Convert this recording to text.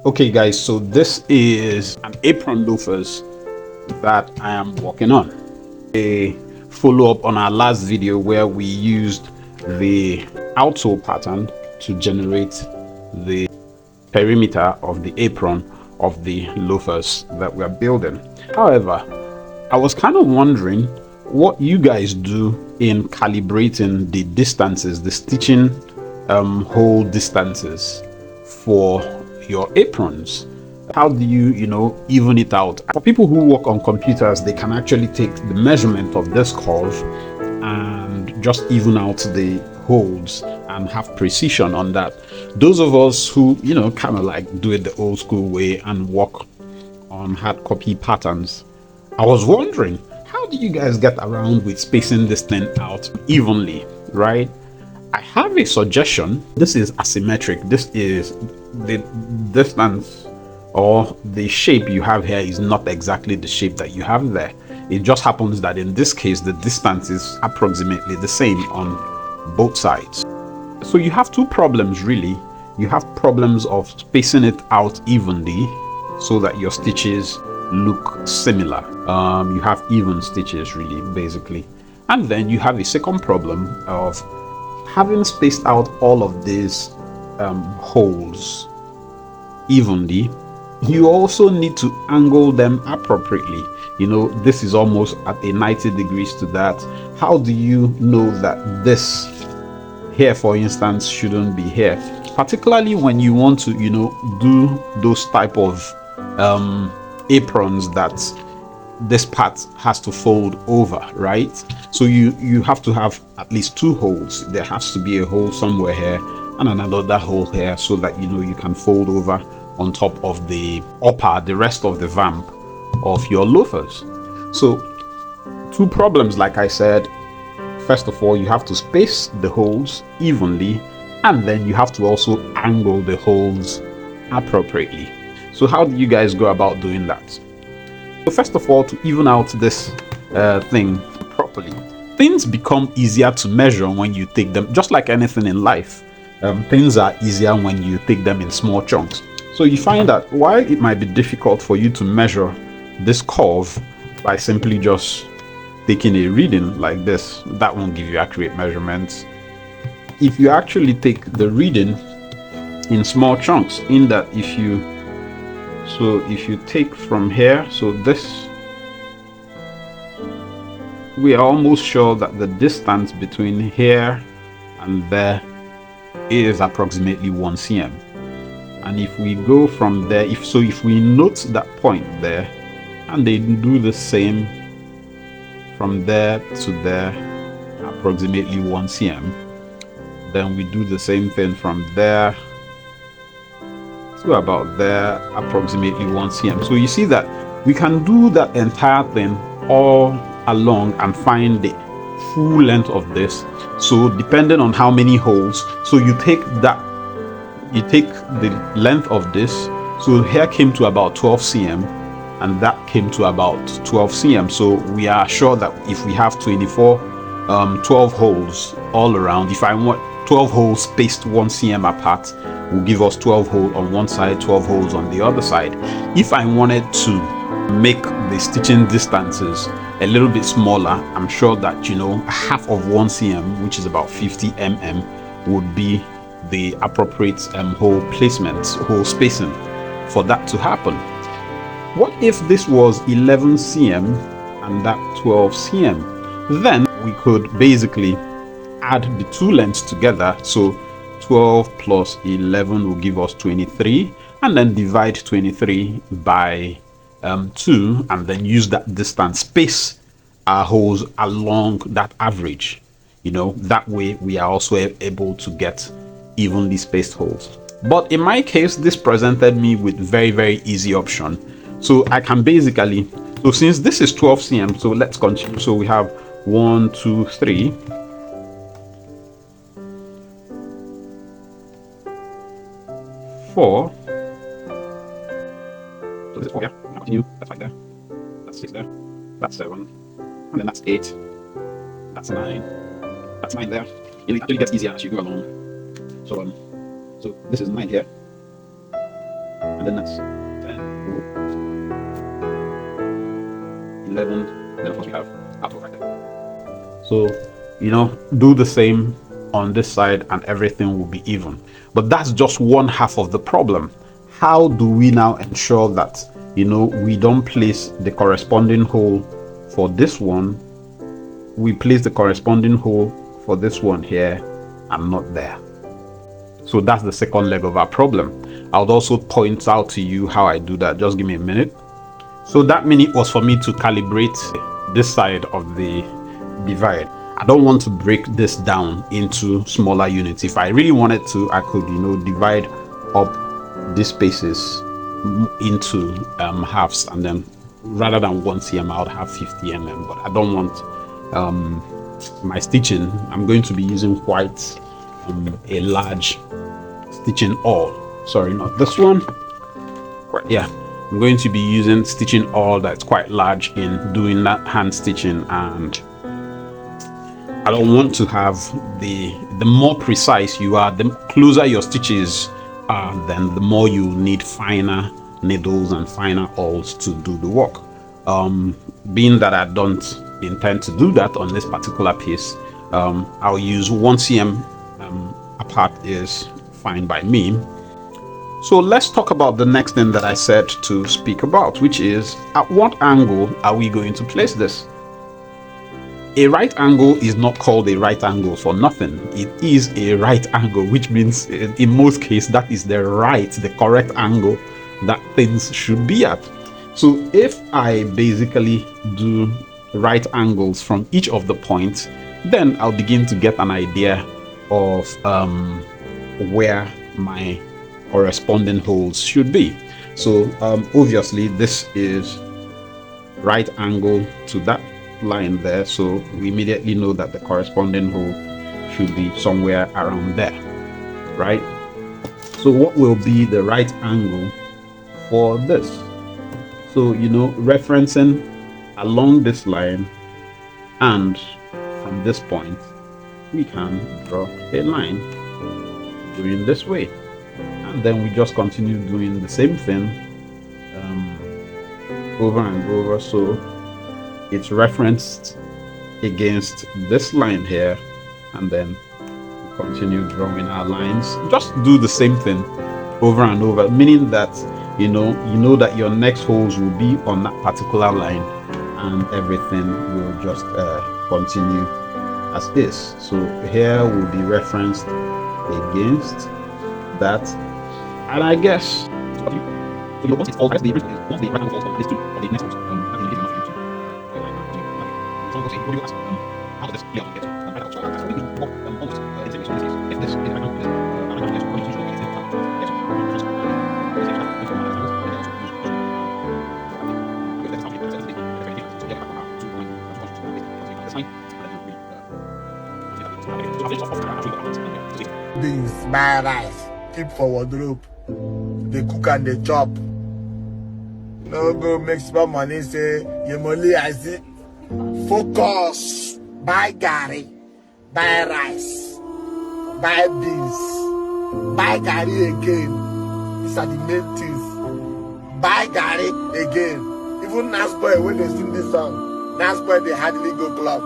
Okay guys, so this is an apron loafers that I am working on. A follow-up on our last video where we used the outsole pattern to generate the perimeter of the apron of the loafers that we're building. However, I was kind of wondering what you guys do in calibrating the distances, the stitching hole distances for your aprons. How do you even it out? For people who work on computers, they can actually take the measurement of this curve and just even out the holes and have precision on that. Those of us who kind of like do it the old school way and work on hard copy patterns, I was wondering, how do you guys get around with spacing this thing out evenly, right? I have a suggestion. This is asymmetric. This is the distance, or the shape you have here is not exactly the shape that you have there. It just happens that in this case the distance is approximately the same on both sides. So you have two problems really. You have problems of spacing it out evenly so that your stitches look similar. You have even stitches really, basically. And then you have a second problem of having spaced out all of these holes evenly. You also need to angle them appropriately. This is almost at a 90 degrees to that. How do you know that this here, for instance, shouldn't be here? Particularly when you want to do those type of aprons that this part has to fold over, right? So you have to have at least two holes. There has to be a hole somewhere here and another hole here, so that you can fold over on top of the rest of the vamp of your loafers. So two problems, like I said. First of all, you have to space the holes evenly, and then you have to also angle the holes appropriately. So how do you guys go about doing that? So first of all, to even out this thing properly, things become easier to measure when you take them, just like anything in life. Things are easier when you take them in small chunks. So you find that while it might be difficult for you to measure this curve by simply just taking a reading like this, that won't give you accurate measurements. If you actually take the reading in small chunks, in that if you take from here, so this, we are almost sure that the distance between here and there is approximately 1 cm. And if we go from there, if we note that point there, and they do the same from there to there, approximately 1 cm, then we do the same thing from there to about there, approximately 1 cm. So you see that we can do that entire thing all along and find the full length of this. So depending on how many holes, so you take the length of this. So here came to about 12 cm, and that came to about 12 cm. So we are sure that if we have 12 holes all around, if I want 12 holes spaced 1 cm apart, will give us 12 holes on one side, 12 holes on the other side. If I wanted to make the stitching distances a little bit smaller, I'm sure that half of 1 cm, which is about 50 mm, would be the appropriate hole placement, hole spacing for that to happen. What if this was 11 cm and that 12 cm? Then we could basically add the two lengths together. So 12 plus 11 will give us 23, and then divide 23 by 2, and then use that distance, space our holes along that average. That way we are also able to get evenly spaced holes. But in my case, this presented me with very, very easy option. So I can basically, so since this is 12 cm, so let's continue. So we have 1, 2, 3. Four. So this is 4 here. Continue. That's 5 there. That's 6 there. That's 7. And then that's 8. That's 9. That's 9 there. It actually gets easier as you go along. So this is 9 here. And the next 10, 11, then of course we have Apple right there. So, do the same on this side and everything will be even. But that's just one half of the problem. How do we now ensure that, we don't place the corresponding hole for this one? We place the corresponding hole for this one here and not there. So that's the second leg of our problem. I would also point out to you how I do that. Just give me a minute. So that minute was for me to calibrate this side of the divide. I don't want to break this down into smaller units. If I really wanted to, I could, divide up these spaces into halves, and then rather than 1 cm, I would have 50 mm. But I don't want my stitching. I'm going to be using quite a large stitching awl. Sorry, not this one. Yeah, I'm going to be using stitching awl that's quite large in doing that hand stitching, and I don't want to have the more precise you are, the closer your stitches are, then the more you need finer needles and finer awls to do the work. Being that I don't intend to do that on this particular piece, I'll use 1 cm apart is fine by me. So let's talk about the next thing that I said to speak about, which is at what angle are we going to place this? A right angle is not called a right angle for nothing. It is a right angle, which means in most cases that is the correct angle that things should be at. So if I basically do right angles from each of the points, then I'll begin to get an idea of where my corresponding holes should be. So obviously this is right angle to that line there, so we immediately know that the corresponding hole should be somewhere around there, right? So what will be the right angle for this? So referencing along this line, and from this point we can draw a line going this way, and then we just continue doing the same thing over and over. So it's referenced against this line here, and then we continue drawing our lines. Just do the same thing over and over, meaning that you know that your next holes will be on that particular line, and everything will just continue as is. So here will be referenced against that, and I guess once it's all right, the right angle falls on these two of the next holes. What do you ask? How does this play out? Get almost in same way. If this is right now, beans, buy rice, keep for wardrobe. They cook and they chop. No go make small money, say you money I see. Focus. Buy gari, buy rice, buy beans, buy gari again. These are the main things. Buy gari again. Even Nas boy when they sing this song, Nas boy they hardly go club.